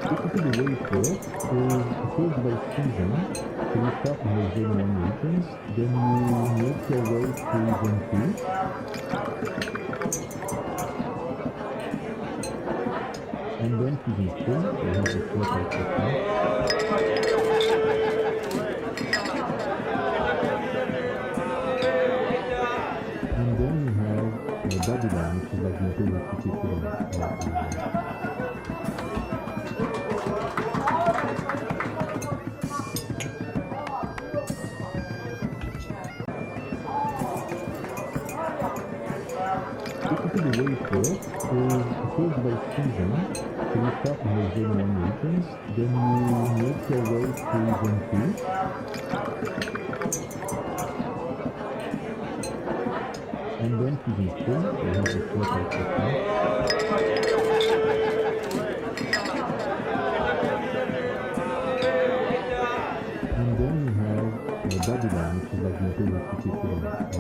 Basically the way it works is it goes by season. So you start in the zone 1 regions, then you make your way through zone 2. And then to zone 3, so you have the 4-5%. And then you have Babylon, which is like the Imperial City equivalent. Basically the way it works is it goes by season. So you start in the zone 1 regions, then you make your way through zone 2. And then to zone 3, so you have the 4-5%. And then you have Babylon, which is like the Imperial City equivalent.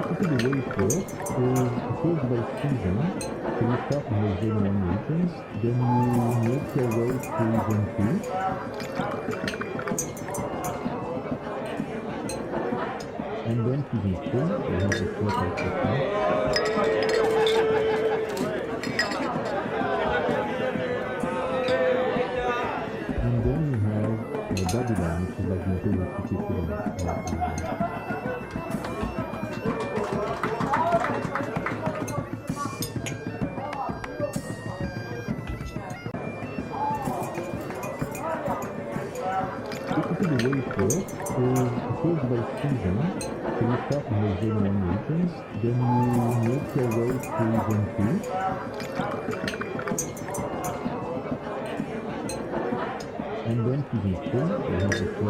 Basically the way it works is it goes by season. So you start in the zone 1 regions, then you make your way through zone 2. And then to zone 3, so you have the 4-5%.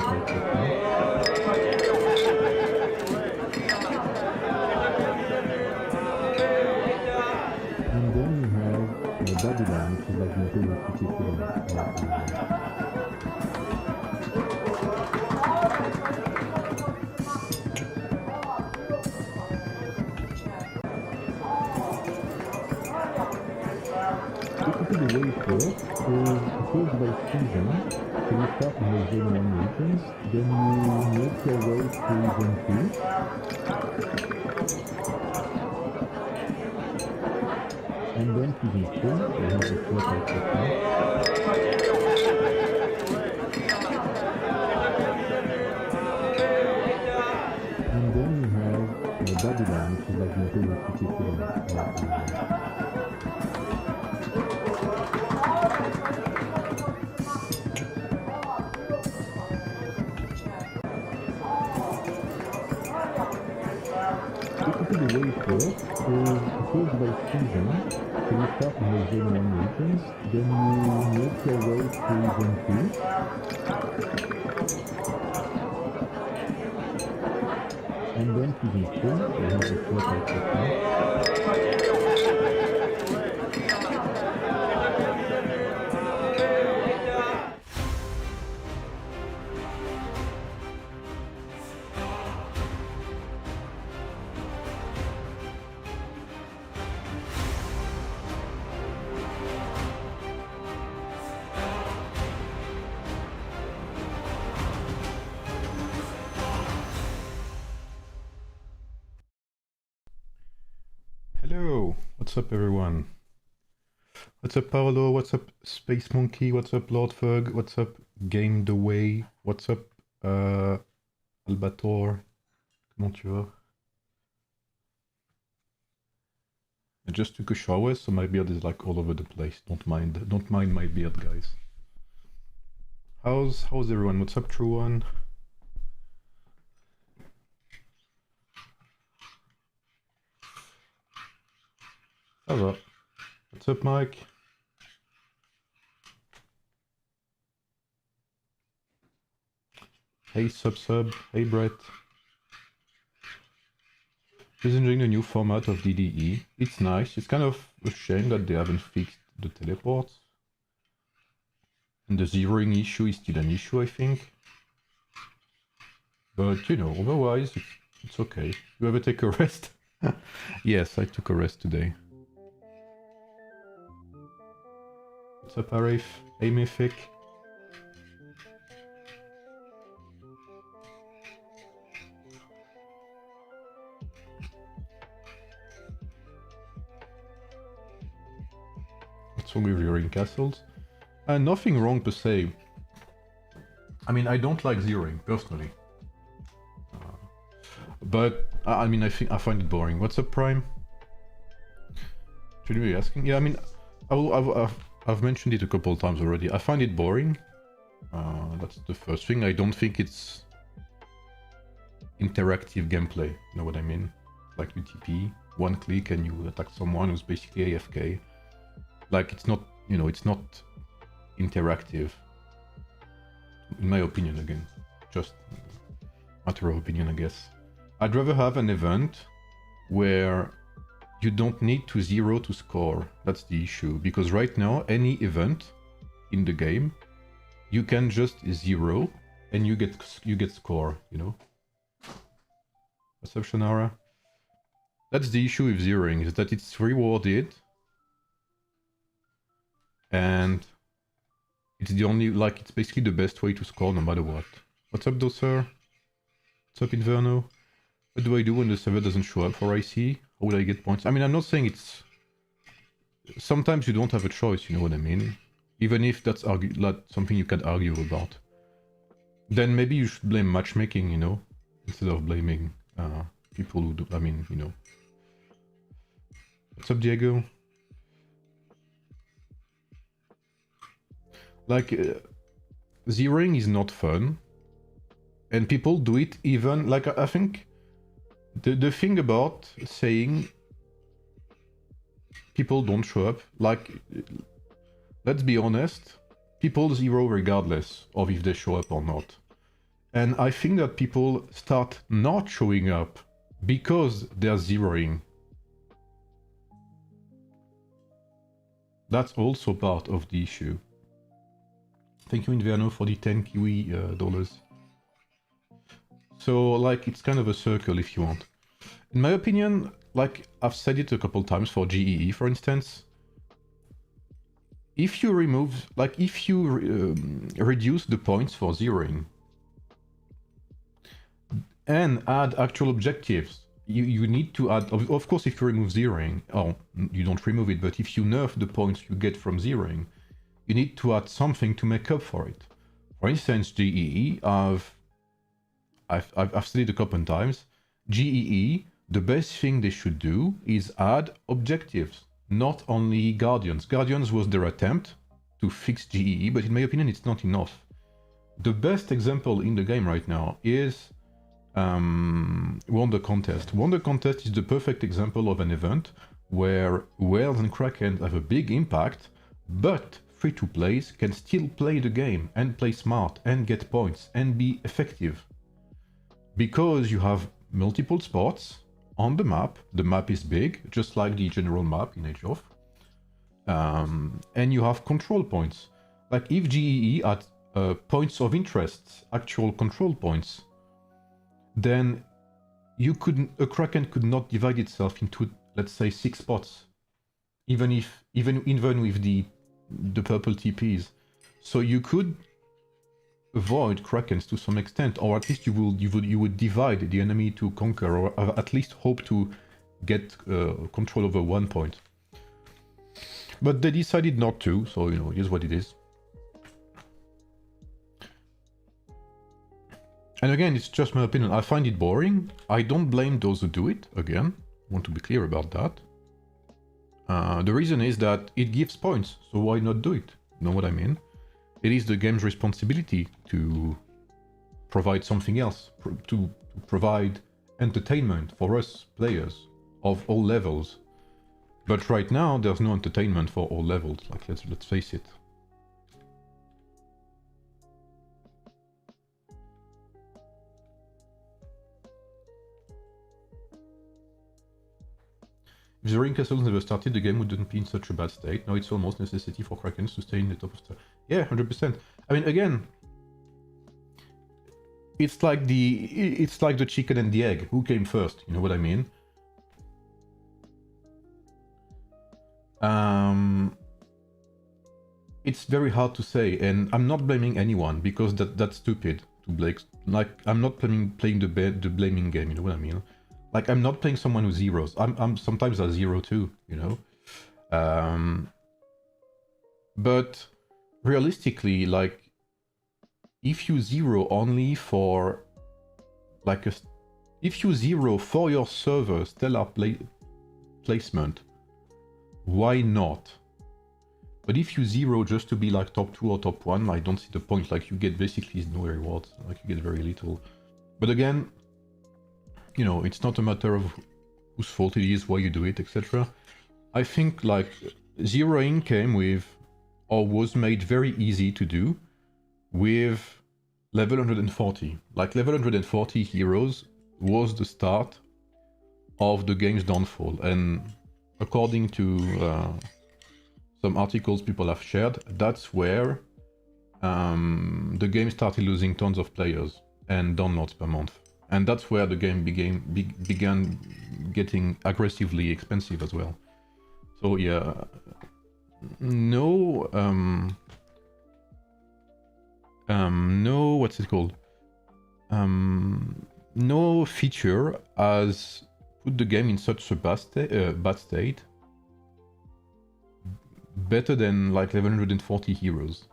And then you have Babylon, which is like the Imperial City equivalent. Basically the way it works is it goes by season. So you start in the zone 1 regions, then you make your way through zone 2. And then to zone 3, so you have the 4-5%. And then you have Babylon, which is like the Imperial City equivalent. Basically the way it works is it goes by season. So you start in the zone 1 regions, then you make your way through zone 2. And then to zone 3, so you have the 4-5%. And then you have Babylon, which is like the Imperial City equivalent. Basically the way it works is it goes by season. So you start in the zone 1 regions, then you make your way through zone 2. And then to zone 3, so you have the 4-5%. Hello, what's up everyone? What's up Paolo, what's up Space Monkey, what's up Lord Fug, what's up Game the Way, what's up Albator, comment tu vas? I just took a shower, so my beard is like all over the place, don't mind my beard guys. How's everyone, what's up True One? Ça va. What's up, Mike? Hey, Sub. Hey, Brett. Just enjoying the new format of DDE. It's nice. It's kind of a shame that they haven't fixed the teleports. And the zeroing issue is still an issue, I think. But, you know, otherwise, it's okay. You ever take a rest? Yes, I took a rest today. What's up, Arif? Hey, Mythic. What's wrong with zeroing castles? Nothing wrong per se. I mean, I don't like zeroing, personally. But, I mean, I find it boring. What's up, Prime? Should you be asking? Yeah, I mean, I've mentioned it a couple of times already. I find it boring. That's the first thing. I don't think it's interactive gameplay. You know what I mean? Like UTP, one click and you attack someone who's basically AFK. Like, it's not, you know, it's not interactive. In my opinion, again. Just matter of opinion, I guess. I'd rather have an event where you don't need to zero to score. That's the issue. Because right now, any event in the game, you can just zero and you get score, you know? What's up, Shonara? That's the issue with zeroing, is that it's rewarded and it's the only, like, it's basically the best way to score no matter what. What's up, Doser? What's up, Inverno? What do I do when the server doesn't show up for IC? How would I get points? I mean, I'm not saying it's... Sometimes you don't have a choice, you know what I mean? Even if that's like something you can argue about. Then maybe you should blame matchmaking, you know? Instead of blaming people who do... I mean, you know. What's up, Diego? Like, zeroing is not fun. And people do it even... Like, I think... The thing about saying people don't show up, like, let's be honest, people zero regardless of if they show up or not. And I think that people start not showing up because they're zeroing. That's also part of the issue. Thank you, Inverno, for the 10 Kiwi dollars. So, like, it's kind of a circle if you want. In my opinion, like, I've said it a couple times for GEE, for instance. If you remove, like, if you reduce the points for zeroing and add actual objectives, you need to add, of course, if you remove zeroing, or you don't remove it, but if you nerf the points you get from zeroing, you need to add something to make up for it. For instance, GEE, I've said it a couple of times, GEE, the best thing they should do is add objectives, not only Guardians. Guardians was their attempt to fix GEE, but in my opinion, it's not enough. The best example in the game right now is Wonder Contest. Wonder Contest is the perfect example of an event where whales and kraken have a big impact, but free-to-plays can still play the game and play smart and get points and be effective. Because you have multiple spots on the map is big, just like the general map in Age of, and you have control points. Like if GEE had points of interest, actual control points, then a Kraken could not divide itself into, let's say, 6 spots, even with the purple TPs. So you could avoid Krakens to some extent, or at least you would divide the enemy to conquer, or at least hope to get control over 1 point. But they decided not to, so you know, it is what it is. And again, it's just my opinion. I find it boring. I don't blame those who do it. Again, I want to be clear about that. The reason is that it gives points, so why not do it? You know what I mean? It is the game's responsibility to provide something else, to provide entertainment for us players of all levels. But right now, there's no entertainment for all levels. Like, let's face it. If the ring castles never started, the game wouldn't be in such a bad state. Now it's almost necessity for Krakens to stay in the top of the... Yeah, 100%. I mean, again, it's like the chicken and the egg. Who came first? You know what I mean? It's very hard to say, and I'm not blaming anyone because that's stupid to blame. Like, I'm not playing the blaming game. You know what I mean? Like, I'm not playing someone with zeros. I'm sometimes a zero too. You know. But realistically, like, if you zero only for like if you zero for your server stellar placement, why not? But if you zero just to be like top 2 or top 1, I don't see the point. Like, you get basically no rewards. Like, you get very little. But again, you know, it's not a matter of whose fault it is, why you do it, etc. I think like zeroing came with, or was made very easy to do with level 140. Like, level 140 heroes was the start of the game's downfall. And according to some articles people have shared, that's where the game started losing tons of players and downloads per month. And that's where the game began getting aggressively expensive as well. So yeah, no, what's it called? No feature has put the game in such a bad state better than like level 140 heroes.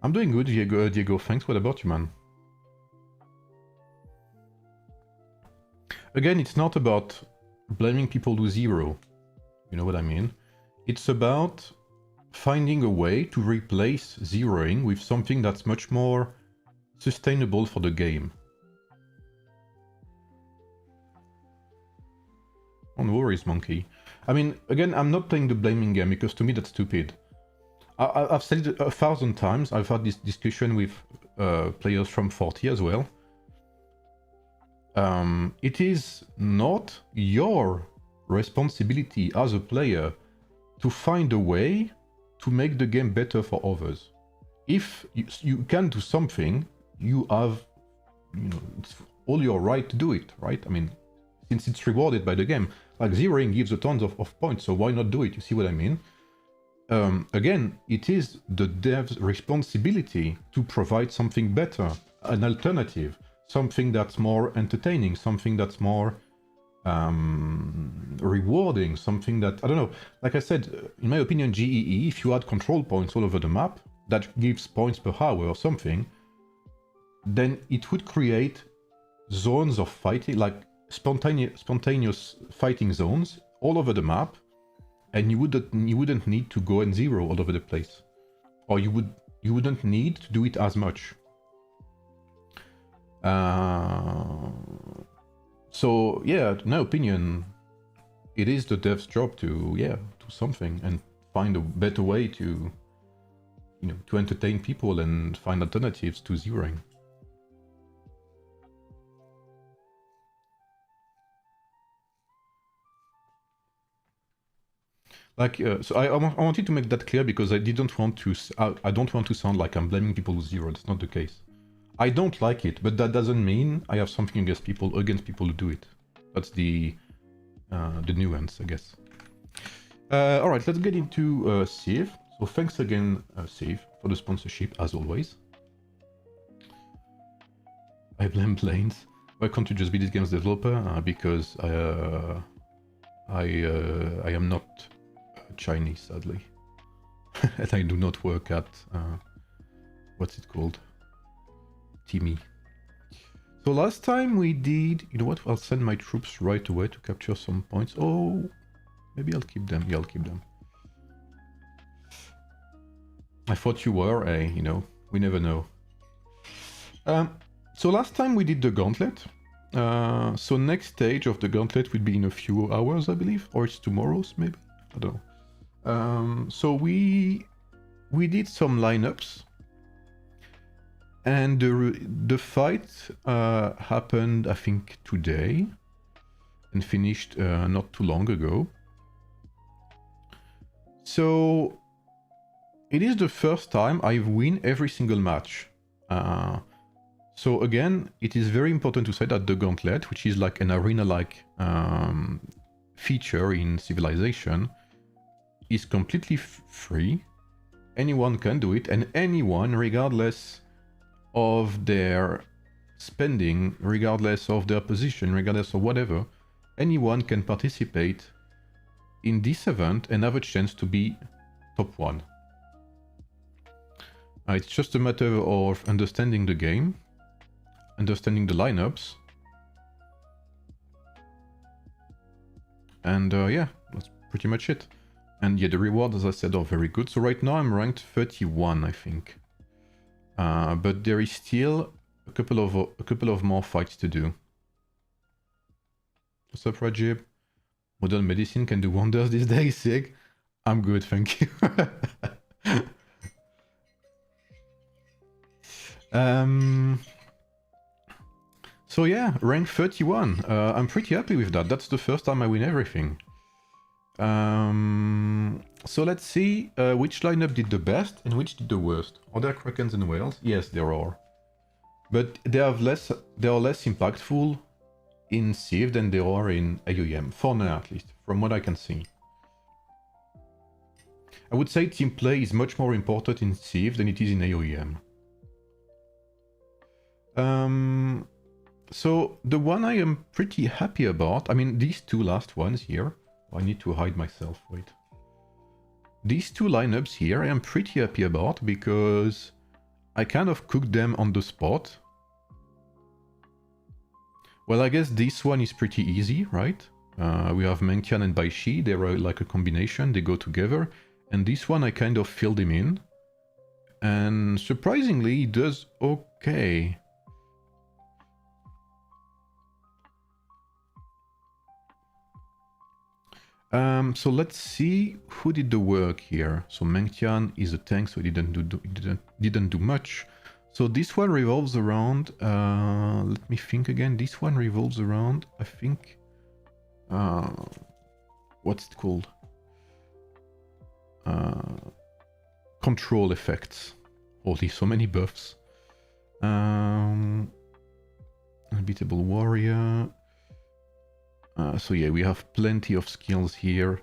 I'm doing good, Diego. Thanks. What about you, man? Again, it's not about blaming people who zero. You know what I mean? It's about finding a way to replace zeroing with something that's much more sustainable for the game. No worries, monkey. I mean, again, I'm not playing the blaming game because to me that's stupid. I've said it 1,000 times. I've had this discussion with players from 40 as well. It is not your responsibility as a player to find a way to make the game better for others. If you can do something, you have, you know, it's all your right to do it, right? I mean, since it's rewarded by the game. Like, zeroing gives a tons of points, so why not do it? You see what I mean? Again, it is the dev's responsibility to provide something better, an alternative, something that's more entertaining, something that's more rewarding, something that, I don't know, like I said, in my opinion, GEE, if you add control points all over the map, that gives points per hour or something, then it would create zones of fighting, like spontaneous fighting zones all over the map, and you wouldn't need to go and zero all over the place, or you wouldn't need to do it as much. So yeah, in my opinion, it is the dev's job to do something and find a better way to, you know, to entertain people and find alternatives to zeroing. Like, so I wanted to make that clear because I didn't want to. I don't want to sound like I'm blaming people who zero. That's not the case. I don't like it, but that doesn't mean I have something against people who do it. That's the nuance, I guess. All right, let's get into Civ. So thanks again, Civ, for the sponsorship as always. I blame Planes. Why can't you just be this game's developer? Because I am not Chinese, sadly, and I do not work at what's it called, Timmy. So last time we did, you know what? I'll send my troops right away to capture some points. Oh, maybe I'll keep them. Yeah, I'll keep them. I thought you were a, you know, we never know. So last time we did the Gauntlet. So next stage of the Gauntlet will be in a few hours, I believe, or it's tomorrow's maybe. I don't know. So we did some lineups And the fight happened, I think, today and finished not too long ago. So it is the first time I win every single match. So again, it is very important to say that the Gauntlet, which is like an arena-like feature in Civilization, is completely free. Anyone can do it, and anyone, regardless of their spending, regardless of their position, regardless of whatever, anyone can participate in this event and have a chance to be top 1. It's just a matter of understanding the game, understanding the lineups, and yeah, that's pretty much it. And yeah, the rewards, as I said, are very good. So right now I'm ranked 31, I think. But there is still a couple of more fights to do. What's up, Rajib? Modern medicine can do wonders these days, Sig. I'm good, thank you. So yeah, rank 31. I'm pretty happy with that. That's the first time I win everything. So let's see which lineup did the best and which did the worst. Are there Krakens and whales? Yes, there are. But they are less impactful in Civ than they are in AoEM, for now at least, from what I can see. I would say team play is much more important in Civ than it is in AoEM. So the one I am pretty happy about, I mean these two last ones here, I need to hide myself, wait. These two lineups here I am pretty happy about because I kind of cooked them on the spot. Well, I guess this one is pretty easy, right? We have Mengtian and Baishi, they're like a combination, they go together. And this one I kind of filled him in. And surprisingly, he does okay. So let's see who did the work here. So Mengtian is a tank, so he didn't do much. So this one revolves around, let me think again, this one revolves around, I think, what's it called? Control effects. Holy, so many buffs. Unbeatable warrior. So yeah, we have plenty of skills here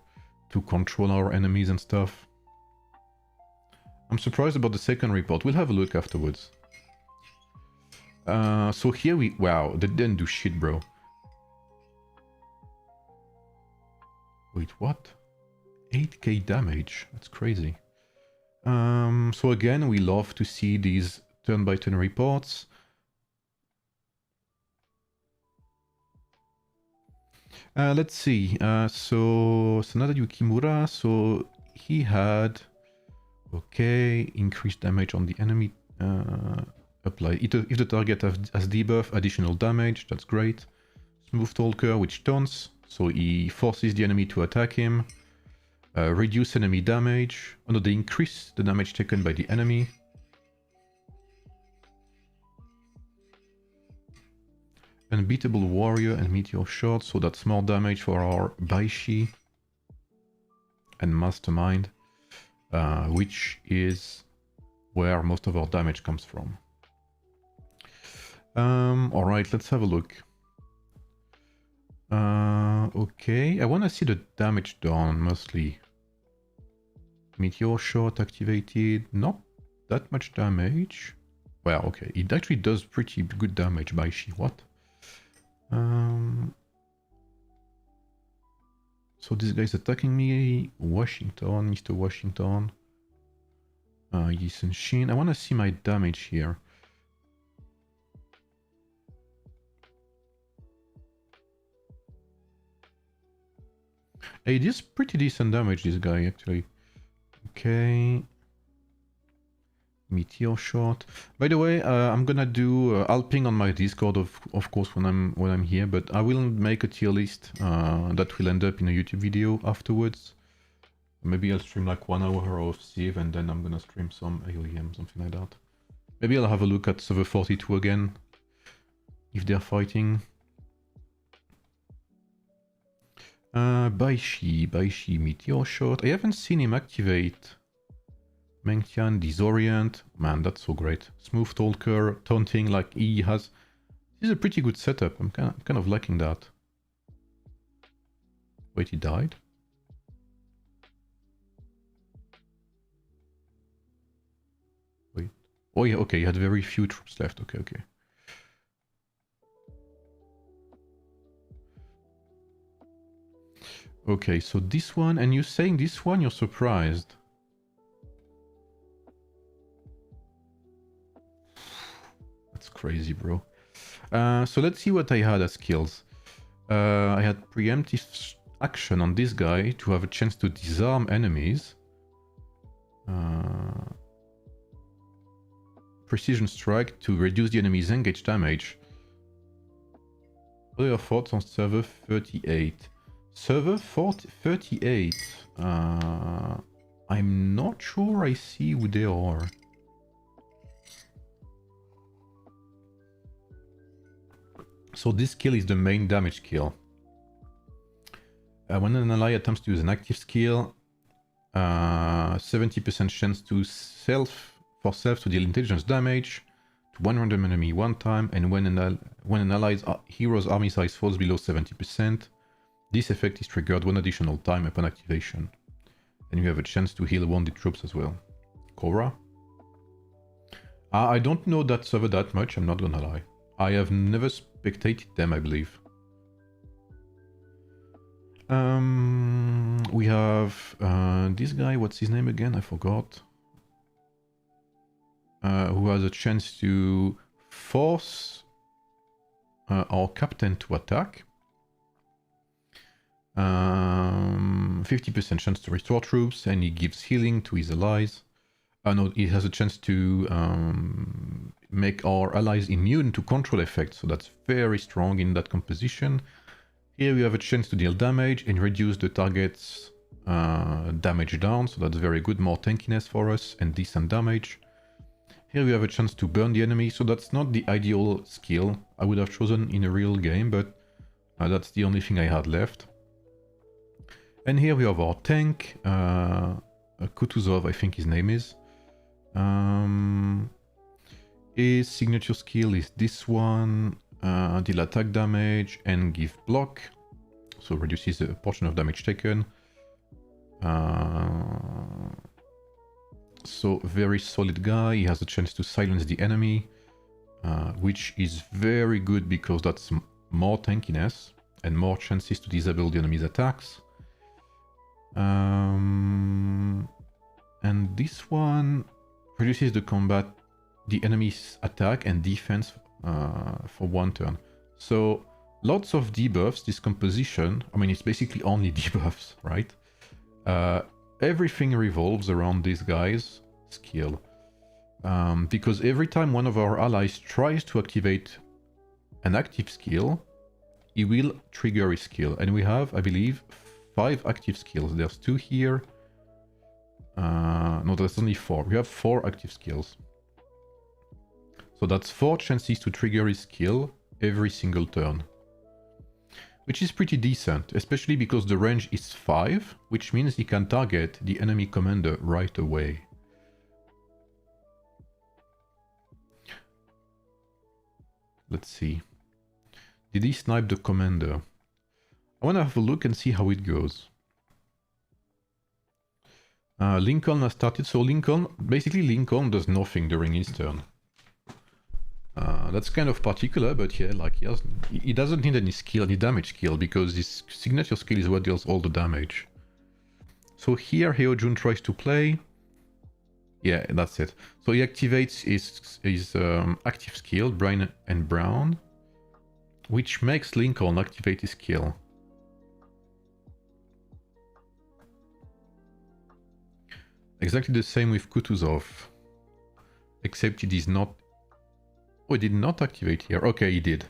to control our enemies and stuff. I'm surprised about the second report. We'll have a look afterwards. So here we... Wow, they didn't do shit, bro. Wait, what? 8k damage? That's crazy. So again, we love to see these turn-by-turn reports. Let's see. So Sanada Yukimura, so he had... Okay, increased damage on the enemy. Apply. If the target has debuff, additional damage, that's great. Smooth Talker, which taunts, so he forces the enemy to attack him. Reduce enemy damage. Oh no, they increase the damage taken by the enemy. Unbeatable Warrior and Meteor Shot, so that's more damage for our Baishi and Mastermind, which is where most of our damage comes from. Alright, let's have a look. Okay, I want to see the damage done mostly. Meteor Shot activated, not that much damage. Well, okay, it actually does pretty good damage, Baishi, what? So this guy's attacking me. Washington, Mr. Washington. Yisun Shin. I want to see my damage here. Hey, this is pretty decent damage, this guy, actually. Okay. Meteor Shot. By the way, I'm gonna do. I'll ping on my Discord, of course, when I'm here. But I will make a tier list that will end up in a YouTube video afterwards. Maybe I'll stream like 1 hour of Civ, and then I'm gonna stream some AoEM, something like that. Maybe I'll have a look at server 42 again, if they're fighting. Baishi, Meteor Shot. I haven't seen him activate. Mengtian, Disorient. Man, that's so great. Smooth Talker, Taunting like he has. This is a pretty good setup. I'm kind of liking that. Wait, he died? Wait. Oh yeah, okay, he had very few troops left. Okay, okay. Okay, so this one, and you're saying this one, you're surprised. That's crazy, bro. So let's see what I had as skills. I had preemptive action on this guy to have a chance to disarm enemies. Precision strike to reduce the enemy's engage damage. What are your thoughts on server 38? Server 38. I'm not sure I see who they are. So this skill is the main damage skill. When an ally attempts to use an active skill, 70% chance to self to deal intelligence damage to one random enemy one time, and when an ally's hero's army size falls below 70%, this effect is triggered one additional time upon activation. And you have a chance to heal wounded troops as well. Cora? I don't know that server that much, I'm not gonna lie. I have never spectated them, I believe. We have this guy, what's his name again? I forgot. Who has a chance to force our captain to attack. 50% chance to restore troops, and he gives healing to his allies. No, he has a chance to make our allies immune to control effects, so that's very strong in that composition. Here we have a chance to deal damage and reduce the target's damage down, so that's very good, more tankiness for us and decent damage. Here we have a chance to burn the enemy, so that's not the ideal skill I would have chosen in a real game, but that's the only thing I had left. And here we have our tank, Kutuzov, I think his name is. His signature skill is this one, deal attack damage and give block, so reduces a portion of damage taken. So very solid guy, he has a chance to silence the enemy, which is very good because that's more tankiness and more chances to disable the enemy's attacks. And this one reduces the enemy's attack and defense for one turn. So lots of debuffs, this composition. I mean, it's basically only debuffs, right? Everything revolves around this guy's skill. Because every time one of our allies tries to activate an active skill, he will trigger his skill. And we have, I believe, 5 active skills. There's 2 here. No, there's only 4. We have 4 active skills. So that's 4 chances to trigger his skill every single turn. Which is pretty decent, especially because the range is 5, which means he can target the enemy commander right away. Let's see. Did he snipe the commander? I want to have a look and see how it goes. Lincoln has started, so basically Lincoln does nothing during his turn. That's kind of particular, but yeah, like he doesn't need any damage skill, because his signature skill is what deals all the damage. So here Heojun tries to play. Yeah, that's it. So he activates his active skill, Brian and Brown, which makes Lincoln activate his skill. Exactly the same with Kutuzov, except it is not. Oh, it did not activate here. Okay, he did.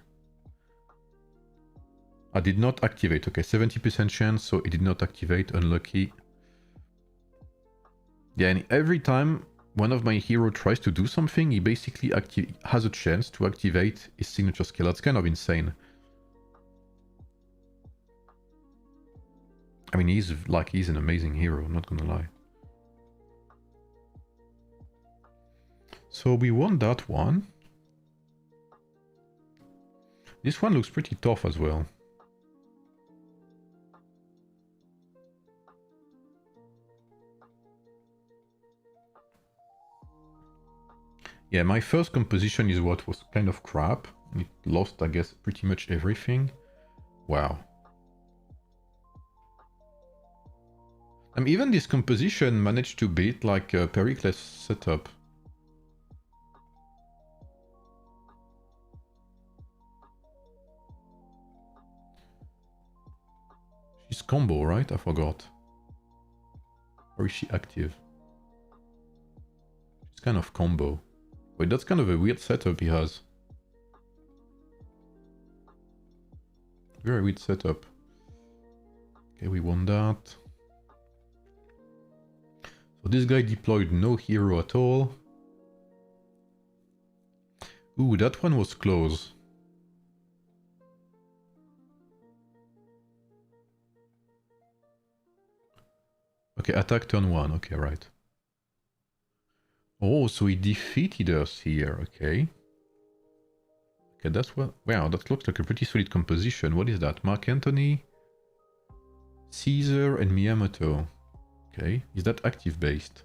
I did not activate. Okay, 70% chance, so it did not activate. Unlucky. Yeah, and every time one of my hero tries to do something, he basically has a chance to activate his signature skill. That's kind of insane. I mean, he's an amazing hero, I'm not gonna lie. So we won that one. This one looks pretty tough as well. Yeah, my first composition is what was kind of crap. It lost, I guess, pretty much everything. Wow. Even this composition managed to beat like a Pericles setup. She's combo, right? I forgot. Or is she active? She's kind of combo. Wait, that's kind of a weird setup he has. Very weird setup. Okay, we won that. So this guy deployed no hero at all. Ooh, that one was close. Okay, attack turn 1. Okay, right. Oh, so he defeated us here. Okay. Okay, that's what... Wow, that looks like a pretty solid composition. What is that? Mark Antony, Caesar, and Miyamoto. Okay. Is that active based?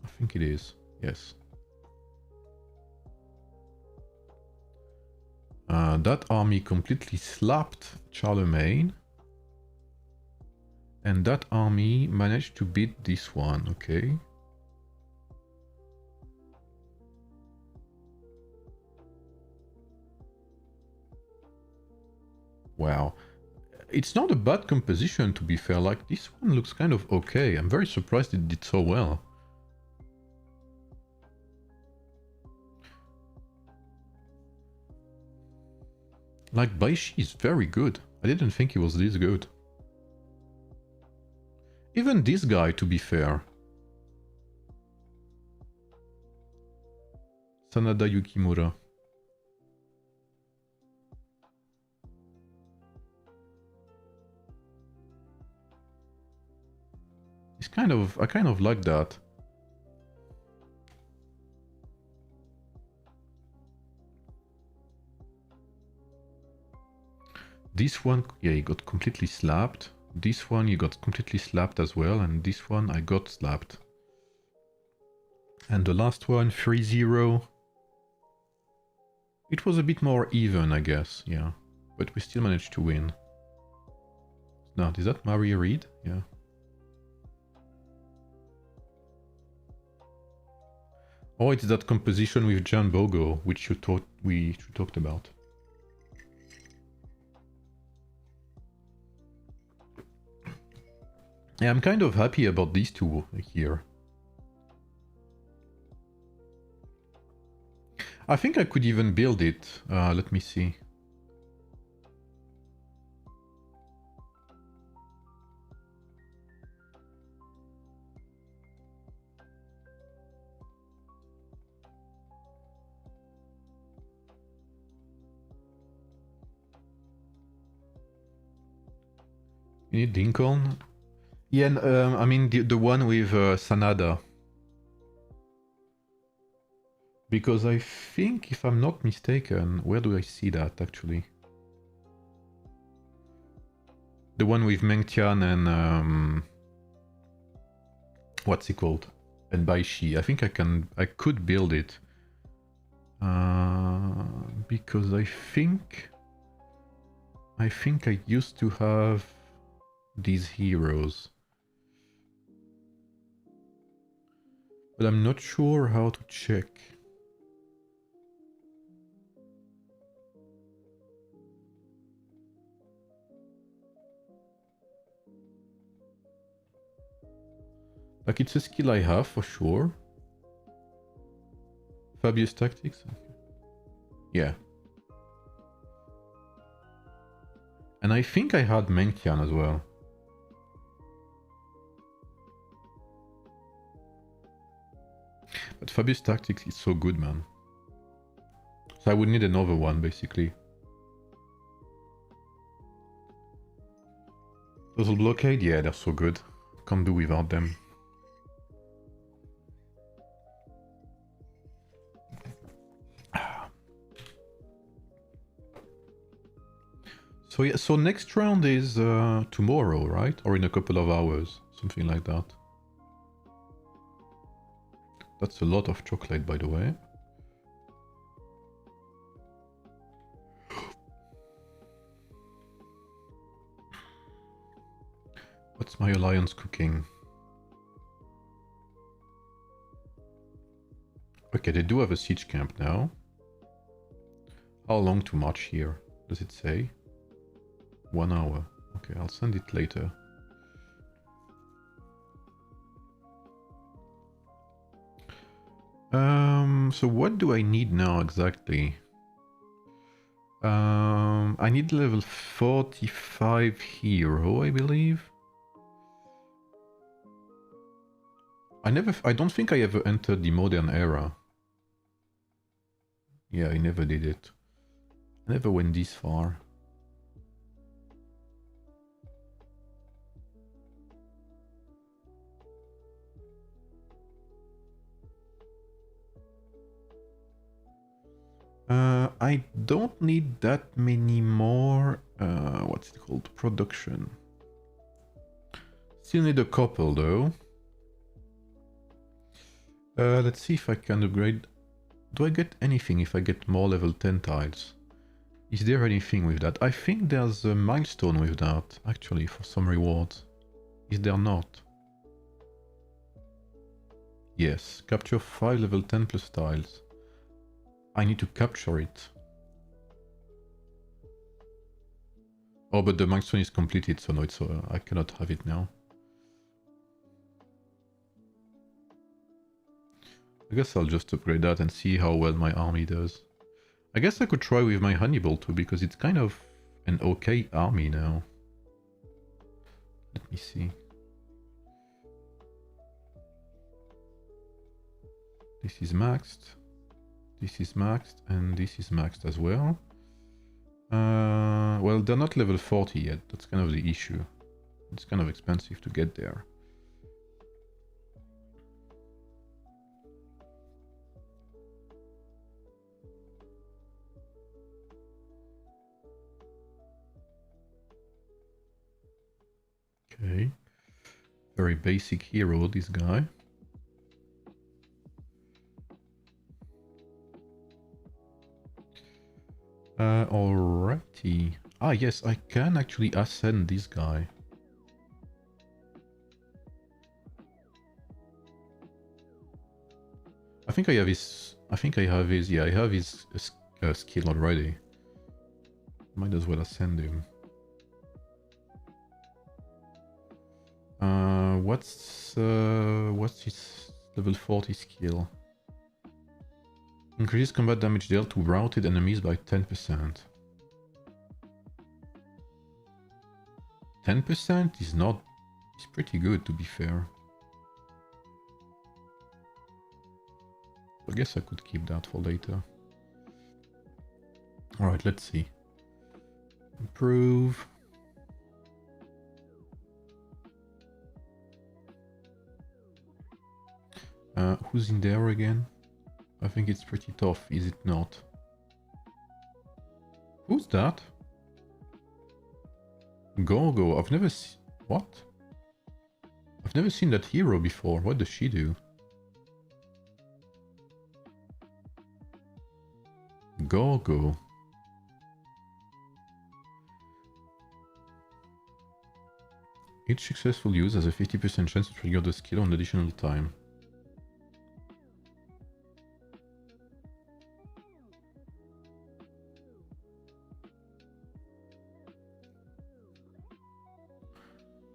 I think it is. Yes. That army completely slapped Charlemagne. And that army managed to beat this one, okay. Wow. It's not a bad composition, to be fair. Like, this one looks kind of okay. I'm very surprised it did so well. Like, Baishi is very good. I didn't think he was this good. Even this guy, to be fair. Sanada Yukimura. It's kind of... I kind of like that. This one, yeah, he got completely slapped. This one, you got completely slapped as well. And this one, I got slapped. And the last one, 3-0. It was a bit more even, I guess, yeah. But we still managed to win. Now, is that Mary Reed? Yeah. Oh, it's that composition with Jan Bogo, which we talked about. Yeah, I'm kind of happy about these two here. I think I could even build it. Let me see. You need Lincoln? Yeah, I mean the one with Sanada. Because I think, if I'm not mistaken, where do I see that actually? The one with Meng Tian and what's it called? And Baishi. I think I could build it. Because I think I used to have these heroes. But I'm not sure how to check. Like, it's a skill I have for sure. Fabius Tactics? Yeah. And I think I had Meng Tian as well. But Fabius Tactics is so good, man. So I would need another one, basically. Puzzle Blockade? Yeah, they're so good. Can't do without them. So yeah, so next round is tomorrow, right? Or in a couple of hours, something like that. That's a lot of chocolate, by the way. What's my alliance cooking? Okay, they do have a siege camp now. How long to march here? Does it say? 1 hour. Okay, I'll send it later. So what do I need now exactly? I need level 45 hero, I believe. I don't think I ever entered the modern era. Yeah, I never did it. I never went this far. I don't need that many more, what's it called, production. Still need a couple though. Let's see if I can upgrade. Do I get anything if I get more level 10 tiles? Is there anything with that? I think there's a milestone with that, actually, for some rewards. Is there not? Yes, capture 5 level 10 plus tiles. I need to capture it. Oh, but the milestone is completed, so no, it's I cannot have it now. I guess I'll just upgrade that and see how well my army does. I guess I could try with my Hannibal too, because it's kind of an okay army now. Let me see. This is maxed. This is maxed, and this is maxed as well. Well, they're not level 40 yet. That's kind of the issue. It's kind of expensive to get there. Okay. Very basic hero, this guy. Alrighty. Ah, yes, I can actually ascend this guy. I think I have his... Yeah, I have his skill already. Might as well ascend him. What's his level 40 skill? Increases combat damage dealt to routed enemies by 10%. 10% is not... It's pretty good, to be fair. I guess I could keep that for later. Alright, let's see. Improve. Who's in there again? I think it's pretty tough, is it not? Who's that? Gorgo, I've never seen... What? I've never seen that hero before. What does she do? Gorgo. Each successful use has a 50% chance to trigger the skill on additional time.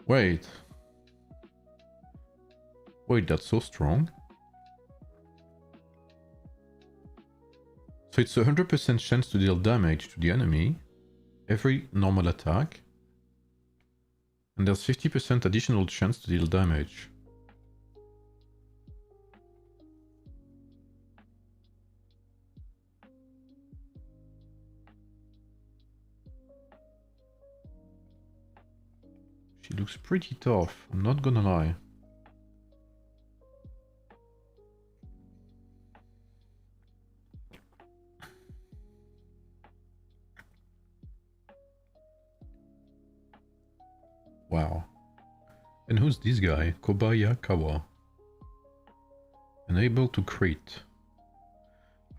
Wait. Wait, that's so strong. So it's a 100% chance to deal damage to the enemy every normal attack. And there's 50% additional chance to deal damage. She looks pretty tough, I'm not gonna lie. Wow. And who's this guy? Kobayakawa. Unable to crit.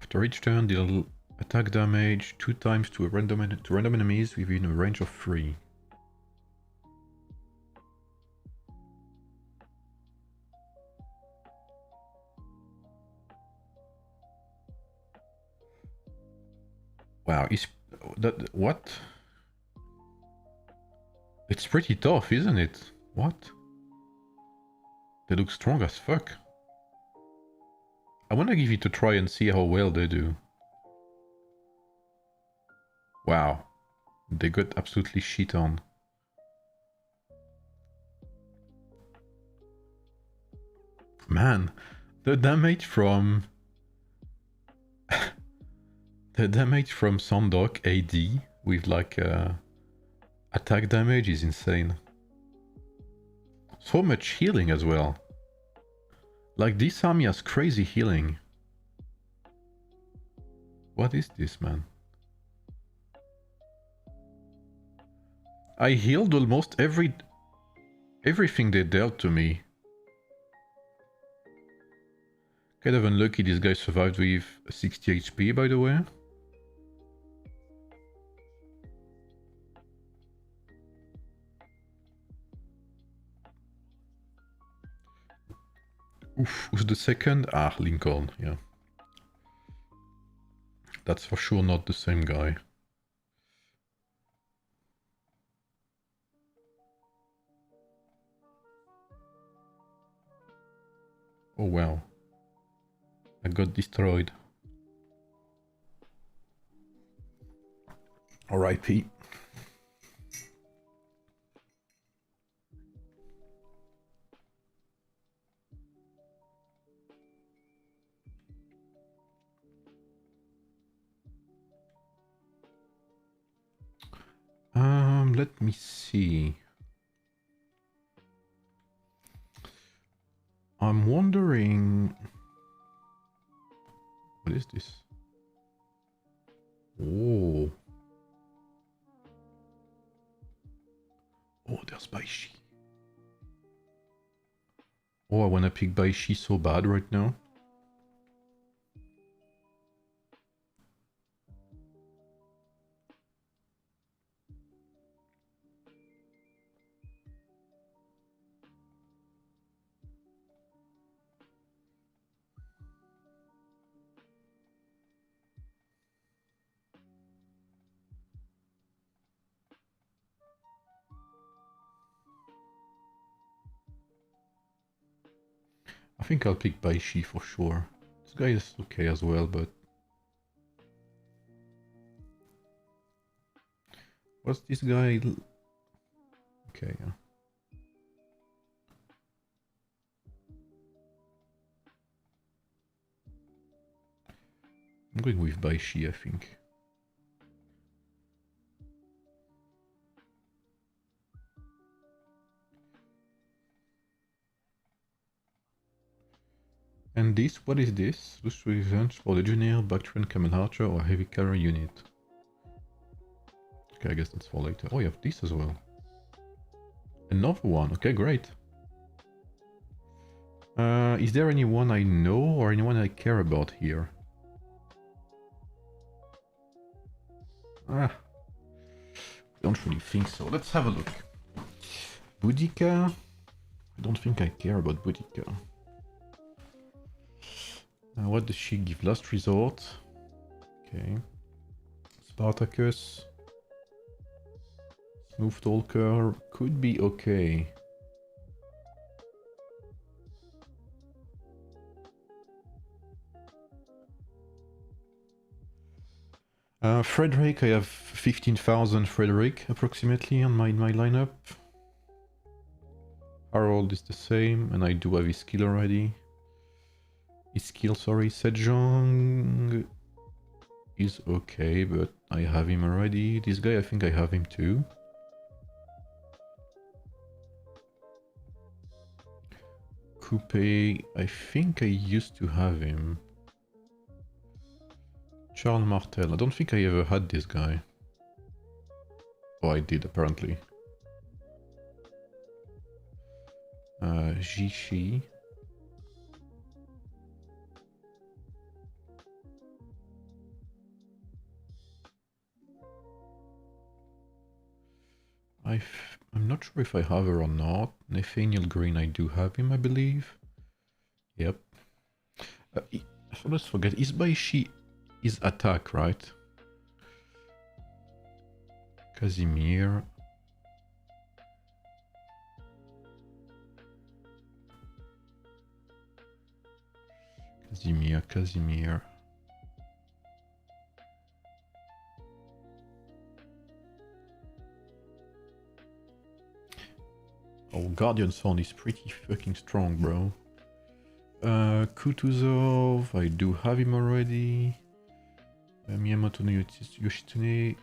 After each turn, deal attack damage 2 times to random enemies within a range of 3. Wow, what? It's pretty tough, isn't it? What? They look strong as fuck. I wanna give it a try and see how well they do. Wow. They got absolutely shit on. Man, the damage from... the damage from Sandok AD with like attack damage is insane. So much healing as well. Like this army has crazy healing. What is this, man? I healed almost everything they dealt to me. Kind of unlucky this guy survived with 60 HP, by the way. Oof, who's the second? Ah, Lincoln, yeah. That's for sure not the same guy. Oh wow. I got destroyed. RIP. Let me see. I'm wondering... What is this? Oh. Oh, there's Baishi. Oh, I wanna pick Baishi so bad right now. I think I'll pick Baishi for sure. This guy is okay as well, but... What's this guy? Okay, yeah. I'm going with Baishi, I think. And this, what is this? This represents for Legionnaire, Bactrian, Camel Archer, or Heavy Cavalry unit. Okay, I guess that's for later. Oh, you have this as well. Another one. Okay, great. Is there anyone I know or anyone I care about here? Ah, don't really think so. Let's have a look. Boudica. I don't think I care about Boudica. What does she give? Last resort. Okay. Spartacus. Smooth Talker could be okay. Frederick, I have 15,000 Frederick approximately on my lineup. Harold is the same, and I do have his skill already. His skill, sorry. Sejong is okay, but I have him already. This guy, I think I have him too. Coupe, I think I used to have him. Charles Martel, I don't think I ever had this guy. Oh, I did apparently. Jishi. I'm not sure if I have her or not. Nathaniel Green, I do have him, I believe. Yep. I always forget, is Baishi is attack, right? Casimir. Casimir. Oh, Guardian Sound is pretty fucking strong, bro. Kutuzov, I do have him already. Miyamoto no Yoshitsune.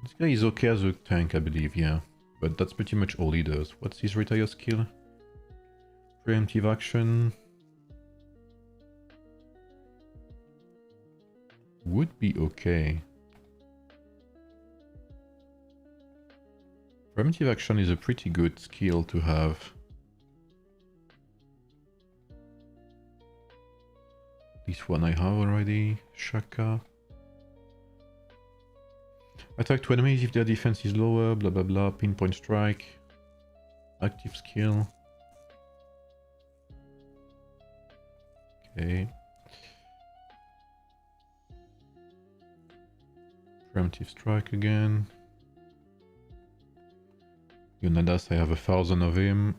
This guy is okay as a tank, I believe, yeah. But that's pretty much all he does. What's his retire skill? Preemptive action. Would be okay. Preemptive action is a pretty good skill to have. This one I have already. Shaka. Attack to enemies if their defense is lower, blah blah blah. Pinpoint strike. Active skill. Okay. Preemptive strike again. Yonadas, I have 1,000 of him.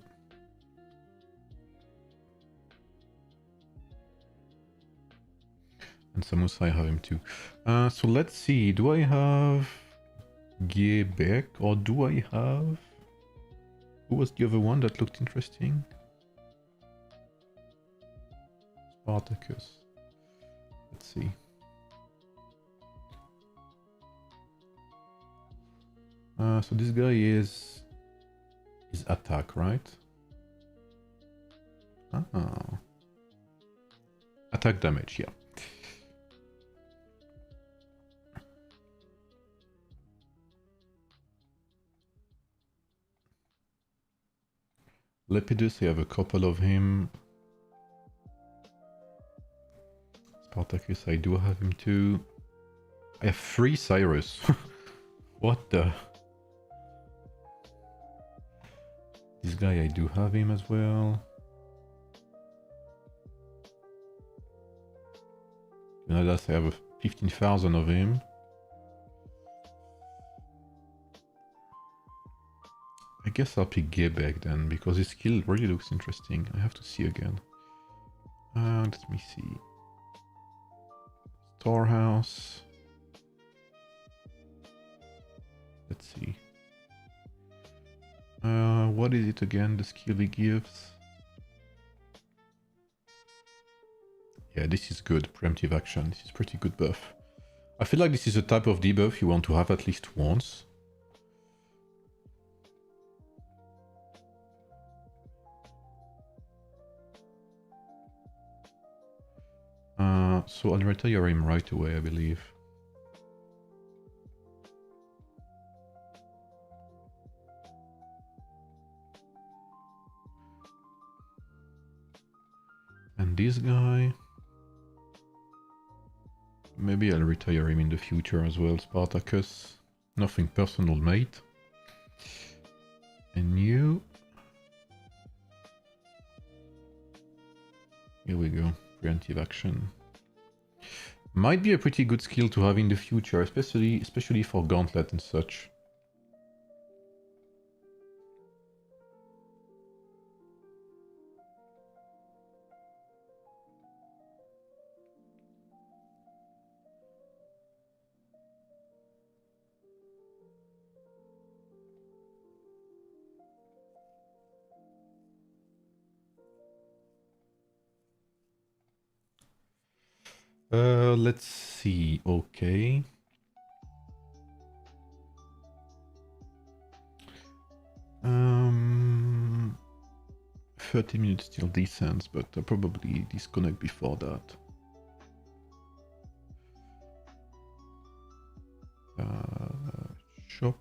And Samus, I have him too. So let's see, do I have Gebek or do I have... Who was the other one that looked interesting? Spartacus. Let's see. So this guy is attack, right? Ah. Attack damage, yeah. Lepidus, I have a couple of him. Spartacus, I do have him too. I have 3 Cyrus. What the... This guy, I do have him as well. Yonadas, I have 15,000 of him. I guess I'll pick Gebek then, because his skill really looks interesting. I have to see again. Let me see. Storehouse. Let's see. What is it again, the skill he gives? Yeah, this is good, preemptive action. This is pretty good buff. I feel like this is a type of debuff you want to have at least once. So I'll retire him right away, I believe. And this guy... Maybe I'll retire him in the future as well, Spartacus. Nothing personal, mate. And you... Here we go, preemptive action. Might be a pretty good skill to have in the future, especially for Gauntlet and such. Let's see, okay. 30 minutes till descends, but I'll probably disconnect before that. Shop.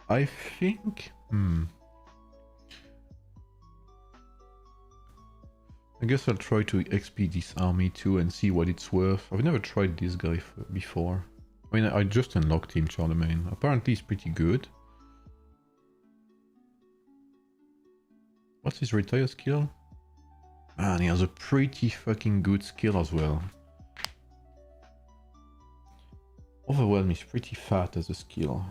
I think... I guess I'll try to XP this army too and see what it's worth. I've never tried this guy before. I mean, I just unlocked him, Charlemagne. Apparently he's pretty good. What's his retire skill? Man, he has a pretty fucking good skill as well. Overwhelm is pretty fat as a skill.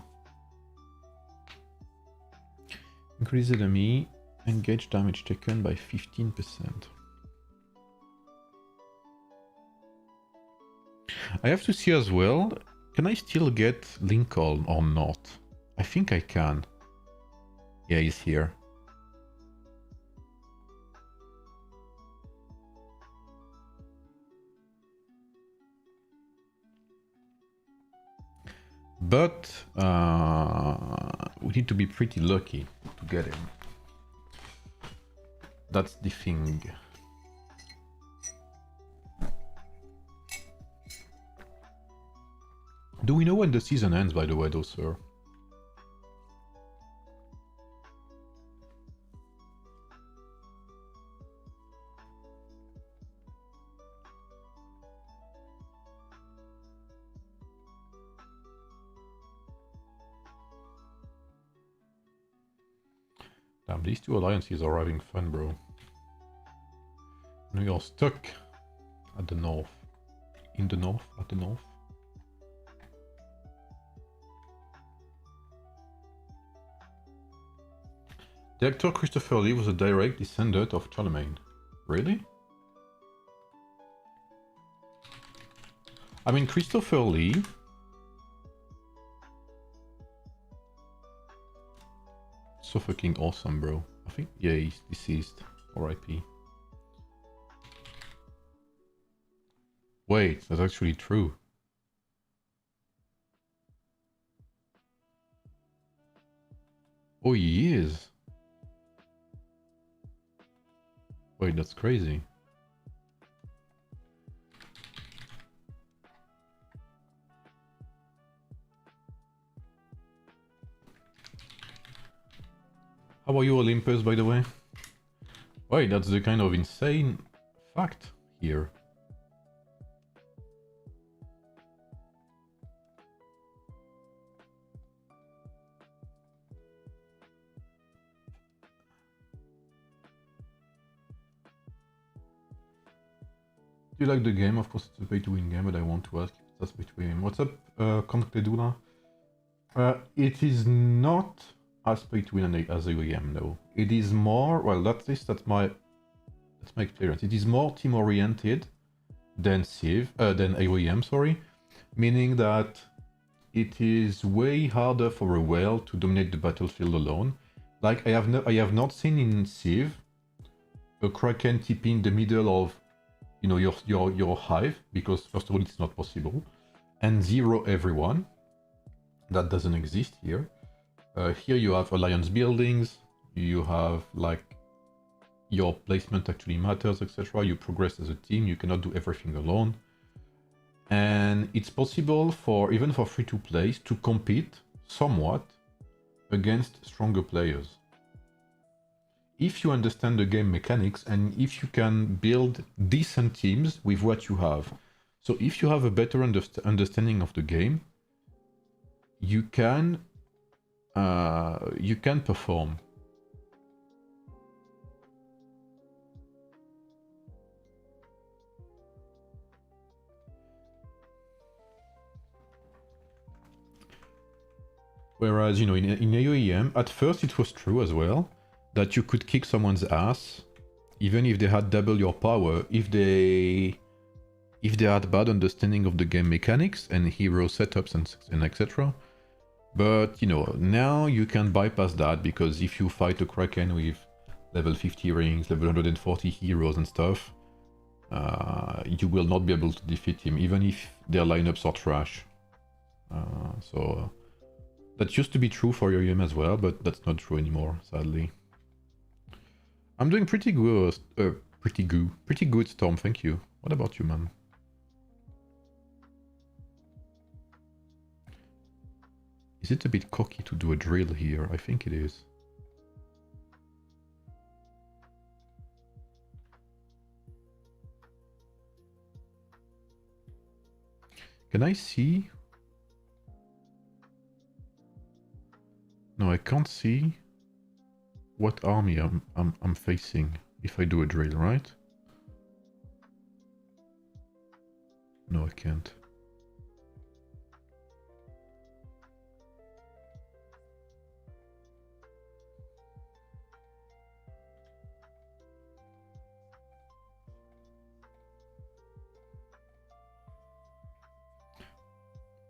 Increase enemy engage damage taken by 15%. I have to see as well, can I still get Lincoln or not? I think I can. Yeah, he's here. But we need to be pretty lucky to get him. That's the thing. Do we know when the season ends, by the way, though, sir? Damn, these two alliances are having fun, bro. Now you're stuck at the north. In the north, at the north. The actor Christopher Lee was a direct descendant of Charlemagne. Really? I mean, Christopher Lee... So fucking awesome, bro. I think, yeah, he's deceased. R.I.P. Wait, that's actually true. Oh, he is. Wait, that's crazy. How are you, Olympus, by the way? Wait, that's the kind of insane fact here. Do you like the game? Of course, it's a pay-to-win game, but I want to ask if that's pay-to-win. What's up, Concledula? It is not as pay-to-win as AoEM, no. It is more, well, at least that's my experience. It is more team-oriented than than AoEM, sorry. Meaning that it is way harder for a whale to dominate the battlefield alone. Like, I have not seen in Civ a Kraken TP in the middle of, you know, your hive, because first of all it's not possible, and zero everyone. That doesn't exist here. Here you have alliance buildings, you have like your placement actually matters, etc. You progress as a team, you cannot do everything alone. And it's possible for, even for free-to-plays, to compete somewhat against stronger players. If you understand the game mechanics and if you can build decent teams with what you have. So if you have a better understanding of the game, you can perform. Whereas, you know, in AoEM, at first it was true as well, that you could kick someone's ass, even if they had double your power, if they had bad understanding of the game mechanics and hero setups and etc. But, you know, now you can bypass that, because if you fight a Kraken with level 50 rings, level 140 heroes and stuff, you will not be able to defeat him, even if their lineups are trash. So that used to be true for AoEM as well, but that's not true anymore, sadly. I'm doing pretty good, pretty good, Storm, thank you. What about you, man? Is it a bit cocky to do a drill here? I think it is. Can I see? No, I can't see what army I'm facing if I do a drill, right? No, I can't.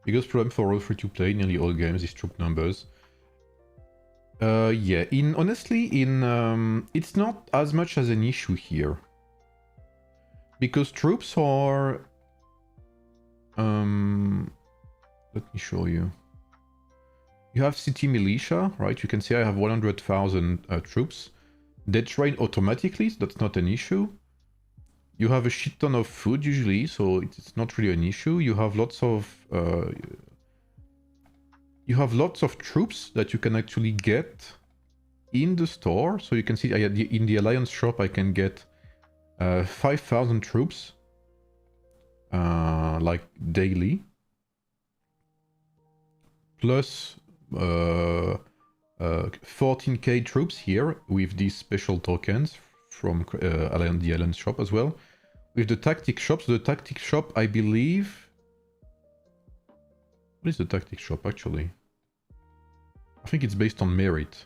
Biggest problem for all free-to-play, nearly all games, is troop numbers. Yeah, honestly, it's not as much as an issue here. Because troops are... let me show you. You have city militia, right? You can see I have 100,000 troops. They train automatically, so that's not an issue. You have a shit ton of food usually, so it's not really an issue. You have lots of troops that you can actually get in the store. So you can see in the Alliance shop I can get 5,000 troops like daily, plus 14k troops here with these special tokens from the Alliance shop as well. With the tactic shop, so the tactic shop, I believe... What is the tactic shop actually? I think it's based on merit.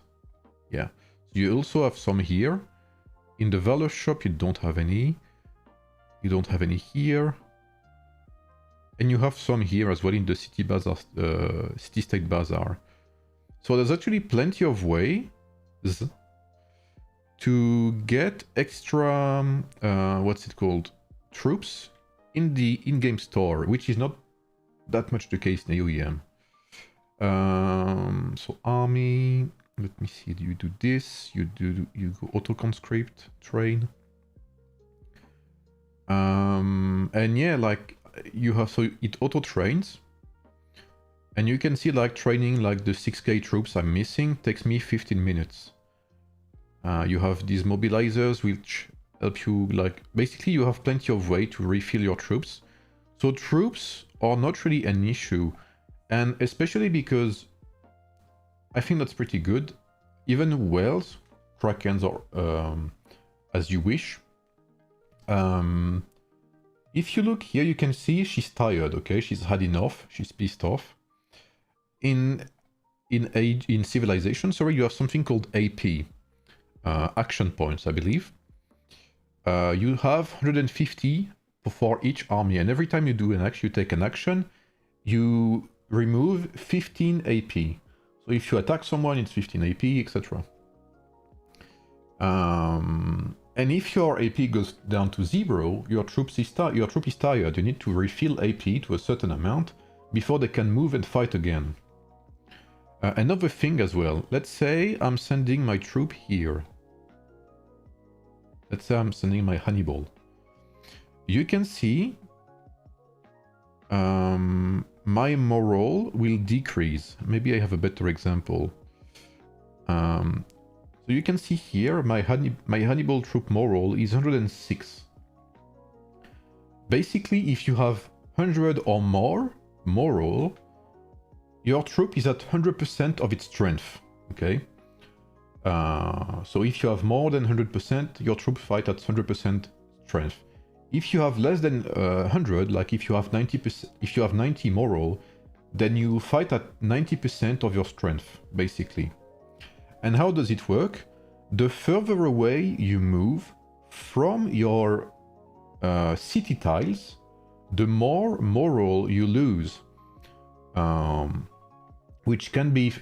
Yeah. So you also have some here. In the Valor shop, you don't have any. You don't have any here. And you have some here as well in the City Bazaar, City-State Bazaar. So there's actually plenty of ways to get extra, what's it called, troops in the in-game store, which is not that much the case in AoEM. So army, let me see, you do this, you go auto-conscript, train. And yeah, like you have, so it auto-trains. And you can see like training like the 6k troops I'm missing takes me 15 minutes. You have these mobilizers which help you, like, basically you have plenty of way to refill your troops. So troops are not really an issue, and especially because I think that's pretty good. Even whales, krakens, or as you wish. If you look here, you can see she's tired, okay? She's had enough, she's pissed off. In civilization, sorry, you have something called AP. Action points, I believe. You have 150 for each army, and every time you do an action, you take an action, you remove 15 AP. So if you attack someone, it's 15 AP, etc. And if your AP goes down to 0, your troop is tired. You need to refill AP to a certain amount before they can move and fight again. Another thing as well, let's say I'm sending my troop here. Let's say I'm sending my Hannibal. You can see my morale will decrease. Maybe I have a better example. So you can see here my Hannibal troop morale is 106. Basically, if you have 100 or more morale, your troop is at 100% of its strength, okay? So if you have more than 100%, your troops fight at 100% strength. If you have less than 100, like if you have 90%, if you have 90 morale, then you fight at 90% of your strength, basically. And how does it work? The further away you move from your city tiles, the more morale you lose. Which can be,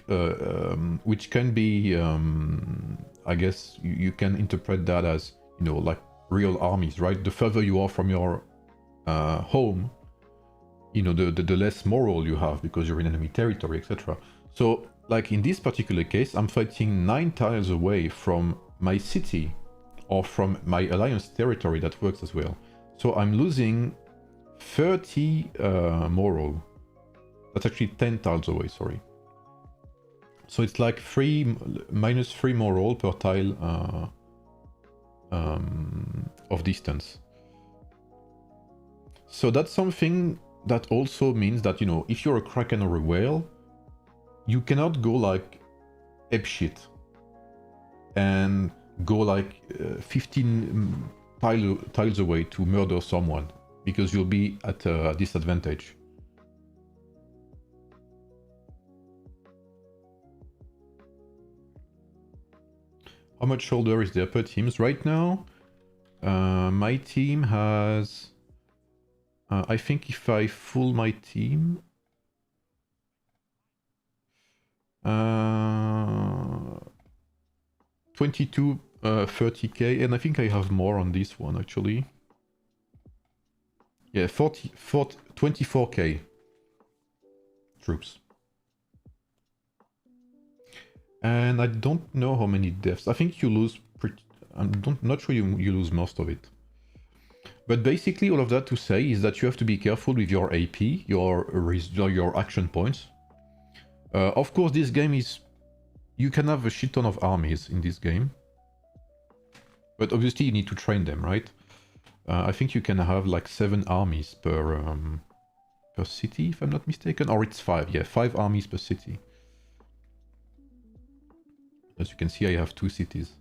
I guess you can interpret that as, you know, like real armies, right? The further you are from your home, you know, the less morale you have because you're in enemy territory, etc. So, like in this particular case, I'm fighting 9 tiles away from my city or from my alliance territory, that works as well. So I'm losing 30 moral. That's actually 10 tiles away, sorry. So it's like minus 3 moral per tile of distance. So that's something that also means that, you know, if you're a Kraken or a whale, you cannot go like apeshit and go like 15 tiles away to murder someone, because you'll be at a disadvantage. How much shoulder is there per teams right now? My team has... I think if I full my team... 22, 30k, and I think I have more on this one actually. Yeah, 24k troops. And I don't know how many deaths. I think you lose not sure you lose most of it. But basically all of that to say is that you have to be careful with your AP, your action points. Of course, this game is... You can have a shit ton of armies in this game. But obviously you need to train them, right? I think you can have like 7 armies per city, if I'm not mistaken. Or it's 5, yeah, 5 armies per city. As you can see, I have 2 cities.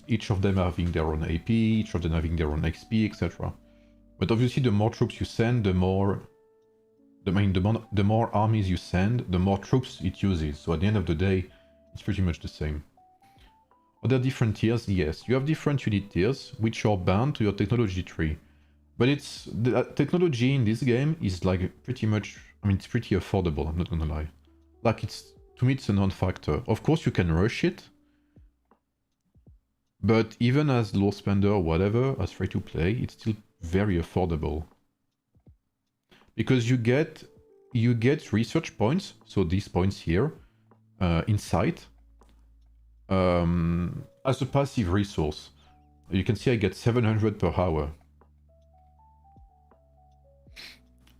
Each of them having their own AP, each of them having their own XP, etc. But obviously the more troops you send, the more armies you send, the more troops it uses. So at the end of the day, it's pretty much the same. Are there different tiers? Yes, you have different unit tiers, which are bound to your technology tree. But it's... the technology in this game is like pretty much... I mean, it's pretty affordable, I'm not gonna lie. Like, it's... to me, it's a non-factor. Of course, you can rush it. But even as low spender or whatever, as free-to-play, it's still very affordable. Because you get research points, so these points here, insight, as a passive resource. You can see I get 700 per hour.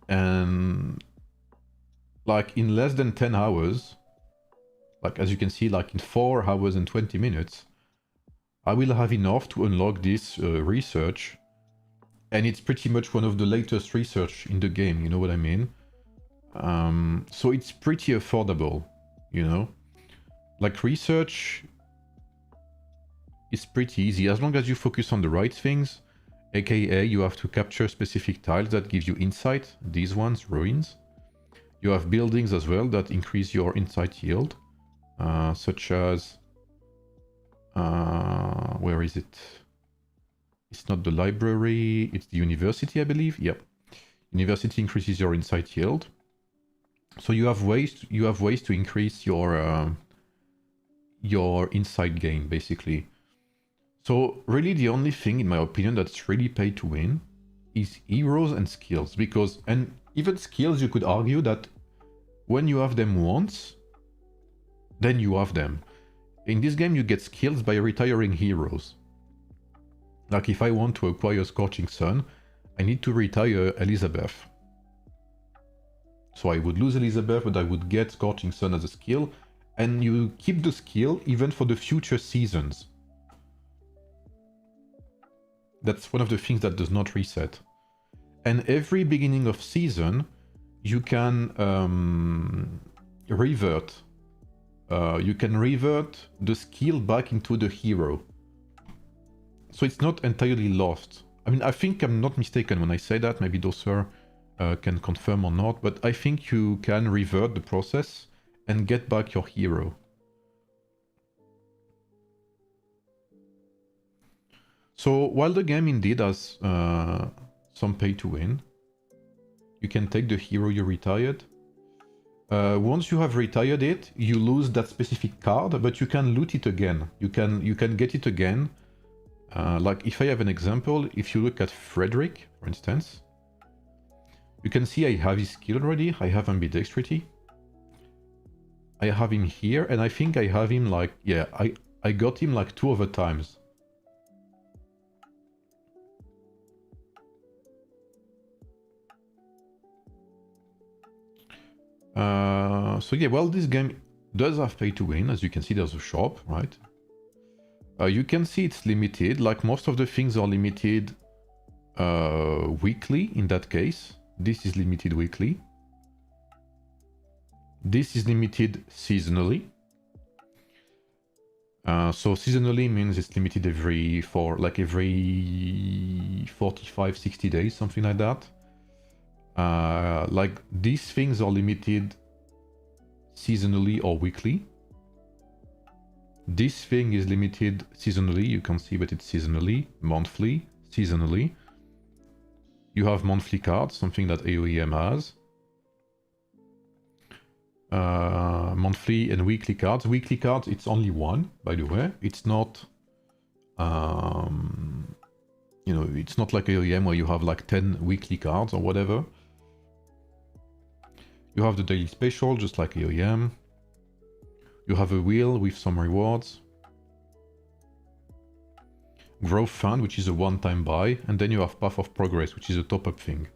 And like in less than 10 hours, like as you can see, like in 4 hours and 20 minutes, I will have enough to unlock this research. And it's pretty much one of the latest research in the game, you know what I mean? So it's pretty affordable, you know? Like research is pretty easy, as long as you focus on the right things, aka you have to capture specific tiles that give you insight, these ones, ruins. You have buildings as well that increase your insight yield, such as... where is it? It's not the library, it's the university, I believe. Yep. University increases your insight yield. So you have ways to increase your insight gain, basically. So really the only thing, in my opinion, that's really pay to win is heroes and skills. Because, and even skills, you could argue that when you have them once, then you have them. In this game, you get skills by retiring heroes. Like if I want to acquire Scorching Sun, I need to retire Elizabeth. So I would lose Elizabeth, but I would get Scorching Sun as a skill. And you keep the skill even for the future seasons. That's one of the things that does not reset. And every beginning of season, you can revert. You can revert the skill back into the hero. So it's not entirely lost. I mean, I think I'm not mistaken when I say that. Maybe Doser can confirm or not. But I think you can revert the process and get back your hero. So while the game indeed has some pay to win, you can take the hero you retired. Once you have retired it, you lose that specific card, but you can loot it again. You can get it again. Like if I have an example, if you look at Frederick, for instance, you can see I have his skill already. I have ambidextrity. I have him here, and I think I have him like, yeah, I got him like 2 other times. So yeah, well, this game does have pay to win. As you can see, there's a shop, right? You can see it's limited, like most of the things are limited weekly in that case. This is limited weekly. This is limited seasonally. So seasonally means it's limited every 45, 60 days, something like that. Like these things are limited seasonally or weekly. This thing is limited seasonally. You can see that it's seasonally, monthly, seasonally. You have monthly cards, something that AoEM has. Monthly and weekly cards. Weekly cards, it's only one, by the way. It's not, you know, it's not like AoEM where you have like 10 weekly cards or whatever. You have the daily special, just like AoEM. You have a wheel with some rewards. Growth Fund, which is a one-time buy. And then you have Path of Progress, which is a top-up thing.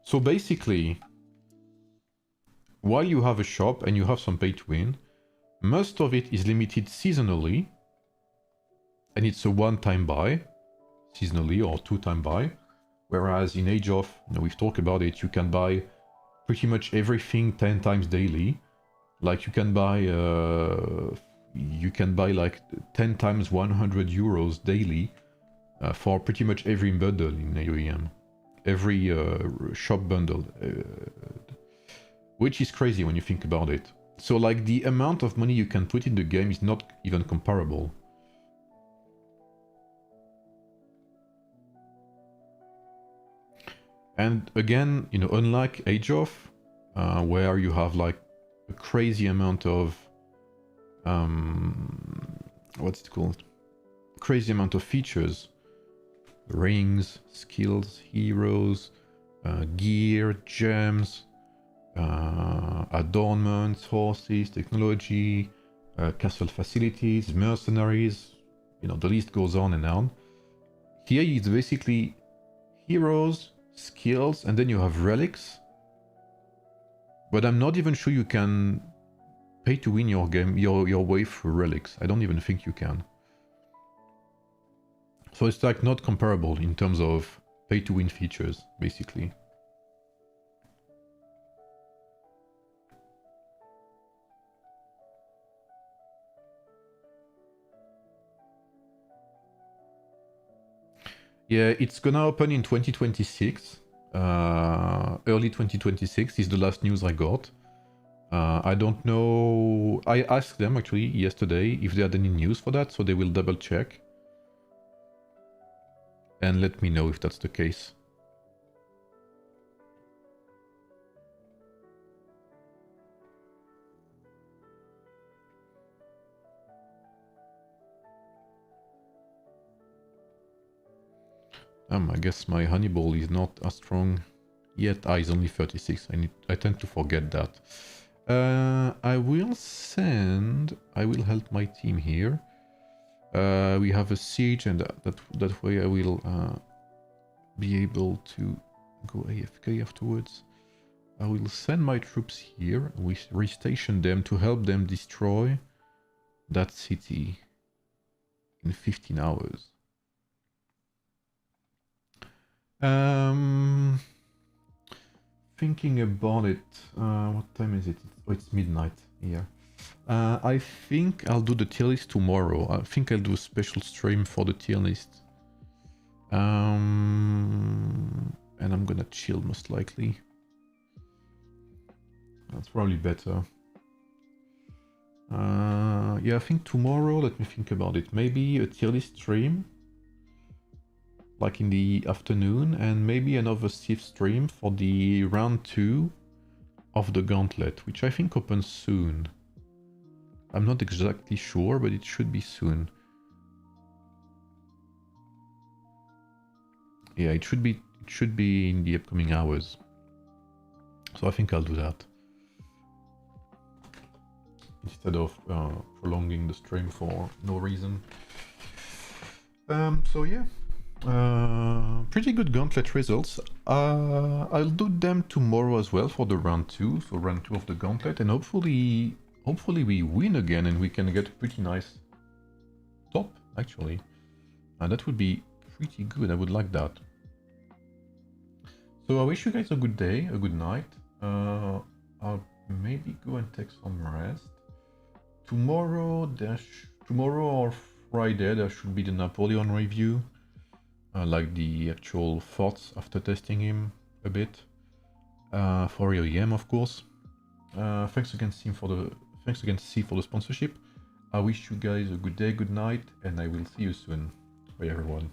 So basically, while you have a shop and you have some pay to win, most of it is limited seasonally. And it's a one-time buy, seasonally, or two-time buy. Whereas in Age of, you know, we've talked about it, you can buy pretty much everything 10 times daily. Like you can buy like 10 times 100 euros daily for pretty much every bundle in AoEM. Every shop bundle. Which is crazy when you think about it. So like the amount of money you can put in the game is not even comparable. And again, you know, unlike Age of, where you have like a crazy amount of what's it called? Crazy amount of features. Rings, skills, heroes, gear, gems, adornments, horses, technology, castle facilities, mercenaries, you know, the list goes on and on. Here it's basically heroes, skills, and then you have relics. But I'm not even sure you can pay to win your game, your way through relics. I don't even think you can. So it's like not comparable in terms of pay to win features, basically. Yeah, it's gonna open in 2026. Early 2026 is the last news I got. I don't know. I asked them actually yesterday if they had any news for that, so they will double check and let me know if that's the case. I guess my Honeyball is not as strong yet. It's only 36. I tend to forget that. I will help my team here. We have a siege, and that way I will be able to go AFK afterwards. I will send my troops here. We restation them to help them destroy that city in 15 hours. Thinking about it, what time is it? Oh, it's midnight here. I think I'll do the tier list tomorrow. I think I'll do a special stream for the tier list. And I'm gonna chill most likely. That's probably better. Yeah, I think tomorrow, let me think about it. Maybe a tier list stream, like in the afternoon, and maybe another Civ stream for the round 2 of the Gauntlet, which I think opens soon. I'm not exactly sure, but it should be soon. Yeah, it should be in the upcoming hours. So I think I'll do that. instead of prolonging the stream for no reason. So yeah, pretty good Gauntlet results. I'll do them tomorrow as well for the round 2, so round 2 of the Gauntlet, and hopefully we win again and we can get a pretty nice top, actually. And that would be pretty good, I would like that. So I wish you guys a good day, a good night. I'll maybe go and take some rest. Tomorrow or Friday there should be the Napoleon review. Like the actual thoughts after testing him a bit. For AoEM, of course. Thanks again, Civ, for the sponsorship. I wish you guys a good day, good night, and I will see you soon. Bye everyone.